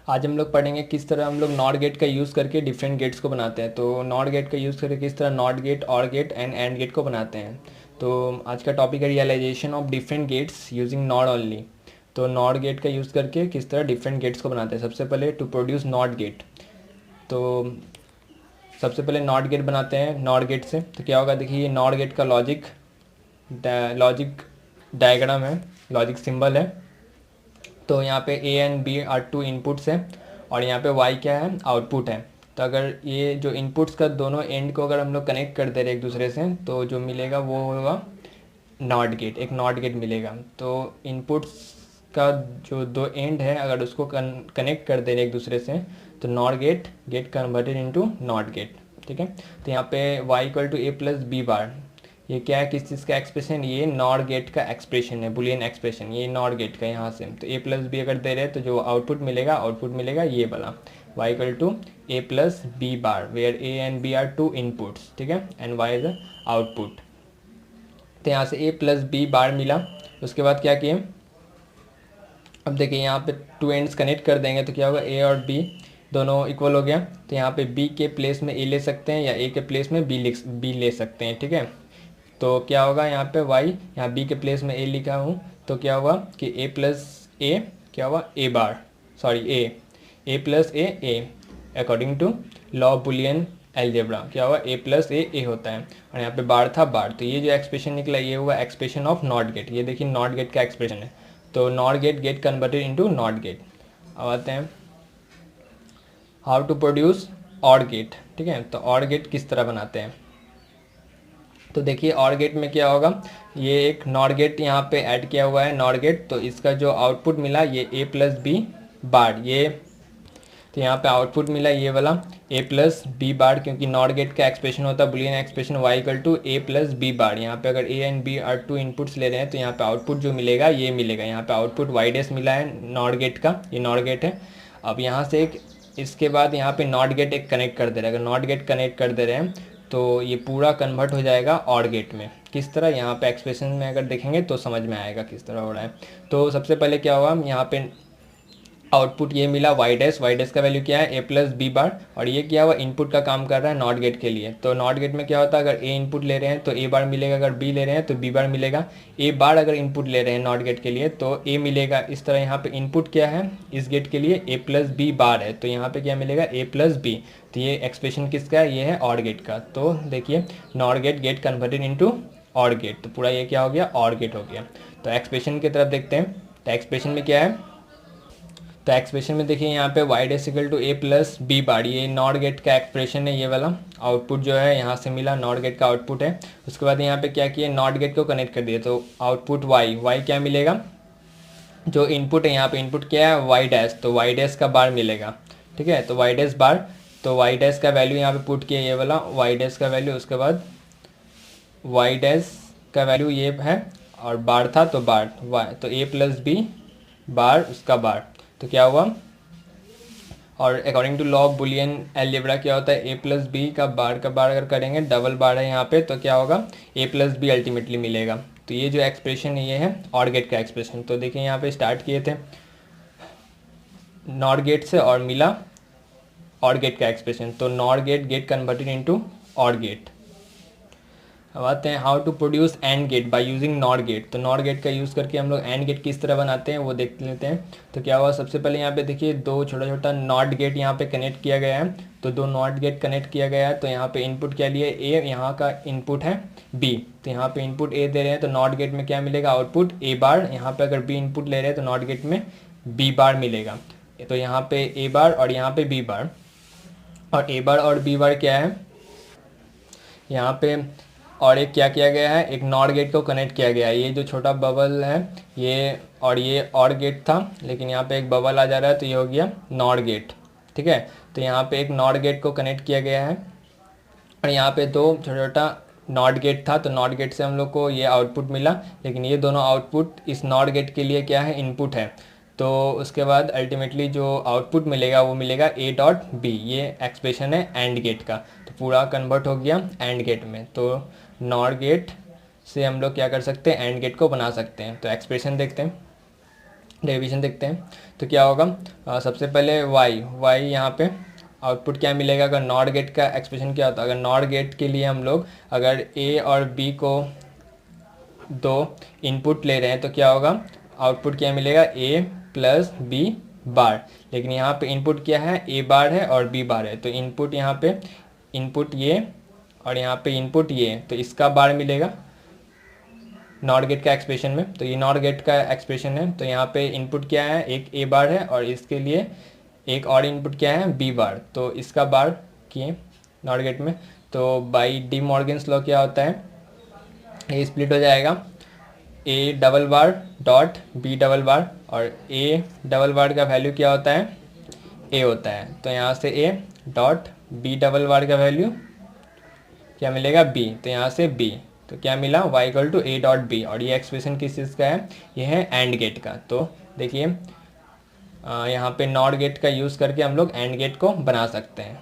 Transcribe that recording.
आज हम लोग पढ़ेंगे किस तरह हम लोग नॉट गेट का यूज़ करके डिफरेंट गेट्स को बनाते हैं। तो नॉट गेट का यूज़ करके किस तरह नॉट गेट, और गेट एंड गेट को बनाते हैं। तो आज का टॉपिक है realization of different gates using not only. तो नॉट गेट का यूज़ करके किस तरह डिफरेंट गेट्स को बनाते हैं। सबसे पहले टू प्रोड्यूस नॉट गेट, तो सबसे पहले नॉट गेट बनाते हैं नॉट गेट से। तो क्या होगा, देखिए ये नॉट गेट का लॉजिक डायग्राम है, लॉजिक सिंबल है। तो यहाँ पे a and b are two inputs है और यहाँ पे वाई क्या है, आउटपुट है। तो अगर ये जो इनपुट्स का दोनों एंड को अगर हम लोग कनेक्ट कर दे रहे एक दूसरे से, तो जो मिलेगा वो होगा नॉट गेट, एक नॉट गेट मिलेगा। तो इनपुट्स का जो दो एंड है अगर उसको कनेक्ट कर दे रहे एक दूसरे से, तो not gate gate converted into not gate. ठीक है, तो यहाँ पे y equal to a plus b bar, ये क्या है, किस चीज़ का एक्सप्रेशन, ये नॉट गेट का एक्सप्रेशन है, बुलियन एक्सप्रेशन, ये नॉट गेट का यहाँ से। तो ए प्लस बी अगर दे रहे हैं तो जो आउटपुट मिलेगा ये वाला y equal to a plus b bar, where a and b are two inputs. ठीक है, and y is the output. तो यहाँ से ए प्लस बी बार मिला। उसके बाद क्या किए, अब देखिए यहाँ पे टू एंड्स कनेक्ट कर देंगे तो क्या होगा, ए और बी दोनों इक्वल हो गया। तो यहाँ पे बी के प्लेस में ए ले सकते हैं या ए के प्लेस में बी ले सकते हैं। ठीक है, तो क्या होगा यहाँ पे वाई, यहाँ बी के प्लेस में ए लिखा हूँ, तो क्या हुआ कि ए प्लस ए क्या हुआ, A bar, sorry A plus A according to law of Boolean algebra क्या हुआ, ए प्लस ए होता है। और यहाँ पे बार था बार, तो ये जो एक्सप्रेशन निकला ये हुआ एक्सप्रेशन ऑफ नॉट गेट। ये देखिए नॉट गेट का एक्सप्रेशन है। तो not gate gate converted into not gate. अब आते हैं how to produce OR gate. ठीक है, तो ऑड गेट किस तरह बनाते हैं। तो देखिए ऑड गेट में क्या होगा, ये एक नॉट गेट यहाँ पे ऐड किया हुआ है नॉट गेट, तो इसका जो आउटपुट मिला ये ए प्लस बी बार, ये तो यहाँ पे आउटपुट मिला ये वाला ए प्लस बी बार, क्योंकि नॉट गेट का एक्सप्रेशन होता है boolean expression y equal to a plus b bar. यहाँ पे अगर a and b are two inputs ले रहे हैं तो यहाँ पे आउटपुट जो मिलेगा ये मिलेगा। यहाँ पे आउटपुट वाई डैश मिला है नॉट गेट का, ये नॉट गेट है। अब यहाँ से एक इसके बाद यहाँ पे नॉट गेट एक कनेक्ट कर दे रहे हैं। अगर नॉट गेट कनेक्ट कर दे रहे हैं तो ये पूरा कन्वर्ट हो जाएगा ऑड गेट में। किस तरह, यहाँ पे एक्सप्रेशन में अगर देखेंगे तो समझ में आएगा किस तरह हो रहा है। तो सबसे पहले क्या हुआ, यहाँ पे आउटपुट ये मिला वाई डैश का वैल्यू क्या है, ए प्लस बी बार, और ये क्या हुआ इनपुट का काम कर रहा है नॉट गेट के लिए। तो नॉट गेट में क्या होता है, अगर ए इनपुट ले रहे हैं तो ए बार मिलेगा, अगर बी ले रहे हैं तो बी बार मिलेगा। ए बार अगर इनपुट ले रहे हैं नॉट गेट के लिए तो ए मिलेगा। इस तरह यहाँ पे इनपुट क्या है इस गेट के लिए, ए प्लस बी बार है, तो यहाँ पे क्या मिलेगा, ए प्लस बी। तो ये एक्सप्रेशन किसका है, ये है ऑड गेट का। तो देखिए not gate gate converted into OR gate, तो पूरा ये क्या हो गया, ऑड गेट हो गया। तो एक्सप्रेशन की तरफ देखते हैं। तो एक्सप्रेशन में क्या है, तो एक्सप्रेशन में देखिए यहाँ पे y dash equal to a plus b bar, ये नॉट गेट का एक्सप्रेशन है, ये वाला आउटपुट जो है यहाँ से मिला नॉट गेट का आउटपुट है। उसके बाद यहाँ पे क्या किया, नॉट गेट को कनेक्ट कर दिया, तो आउटपुट वाई क्या मिलेगा, जो इनपुट है यहाँ पे इनपुट क्या है वाई डैश, तो वाई डैश का बार मिलेगा। ठीक है, तो वाई डैश बार, तो वाई डैश का वैल्यू यहाँ पे पुट किया ये वाला वाई डैश का वैल्यू। उसके बाद वाई डैश का वैल्यू ये है और बार था तो बार वाई, तो ए प्लस बी बार उसका बार, तो क्या हुआ, और according to law of Boolean algebra क्या होता है, ए प्लस बी का बार अगर करेंगे डबल बार है यहाँ पे, तो क्या होगा ए प्लस बी अल्टीमेटली मिलेगा। तो ये जो एक्सप्रेशन है ये है ऑड गेट का एक्सप्रेशन। तो देखिए यहाँ पे स्टार्ट किए थे नॉट गेट से और मिला ऑड गेट का एक्सप्रेशन, तो not gate gate converted into OR gate. अब आते हैं how to produce AND gate by using not gate. तो नॉट गेट का यूज़ करके हम लोग एंड गेट किस तरह बनाते हैं वो देख लेते हैं। तो क्या हुआ, सबसे पहले यहाँ पे देखिए दो छोटा नॉट गेट यहाँ पे कनेक्ट किया गया है। तो दो नॉट गेट कनेक्ट किया गया है, तो यहाँ पे इनपुट क्या लिए ए, यहाँ का इनपुट है बी, तो यहाँ पे इनपुट ए दे रहे हैं तो नॉट गेट में क्या मिलेगा, आउटपुट ए बार। यहाँ पे अगर बी इनपुट ले रहे हैं तो नॉट गेट में बी बार मिलेगा। तो यहाँ पे ए बार और यहाँ पे बी बार, और ए बार और बी बार क्या है यहाँ पे, और एक क्या किया गया है, एक नॉट गेट को कनेक्ट किया गया है। ये जो छोटा बबल है ये, और ये और गेट था लेकिन यहाँ पे एक बबल आ जा रहा है तो ये हो गया नॉट गेट। ठीक है, तो यहाँ पे एक नॉट गेट को कनेक्ट किया गया है और यहाँ पे दो छोटा नॉट गेट था, तो नॉट गेट से हम लोग को ये आउटपुट मिला, लेकिन ये दोनों आउटपुट इस नॉट गेट के लिए क्या है, इनपुट है। तो उसके बाद अल्टीमेटली जो आउटपुट मिलेगा वो मिलेगा ए डॉट बी, ये एक्सप्रेशन है एंड गेट का। तो पूरा कन्वर्ट हो गया एंड गेट में। तो नॉट गेट से हम लोग क्या कर सकते हैं, एंड गेट को बना सकते हैं। तो एक्सप्रेशन देखते हैं। डेरिवेशन देखते हैं। तो क्या होगा, सबसे पहले y यहाँ पे आउटपुट क्या मिलेगा। अगर नॉट गेट का एक्सप्रेशन क्या होता है, अगर नॉट गेट के लिए हम लोग अगर a और b को दो इनपुट ले रहे हैं तो क्या होगा, आउटपुट क्या मिलेगा, a प्लस बी बार। लेकिन यहाँ पे इनपुट क्या है, a बार है और b बार है। तो इनपुट यहाँ पे इनपुट ये और यहाँ पे इनपुट ये, तो इसका बार मिलेगा नॉट गेट का एक्सप्रेशन में। तो ये नॉट गेट का एक्सप्रेशन है। तो यहाँ पे इनपुट क्या है, एक a बार है और इसके लिए एक और इनपुट क्या है, b बार। तो इसका बार किए नॉट गेट में। तो बाई डी मॉर्गन्स लॉ क्या होता है, ये स्प्लिट हो जाएगा a double bar dot b double bar, और a डबल बार का वैल्यू क्या होता है, a होता है। तो यहाँ से a डॉट b डबल बार का वैल्यू क्या मिलेगा, b। तो यहाँ से b, तो क्या मिला, y equal to a dot b। और ये एक्सप्रेशन किस चीज़ का है, ये है एंड गेट का। तो देखिए यहाँ पे नॉट गेट का यूज़ करके हम लोग एंड गेट को बना सकते हैं।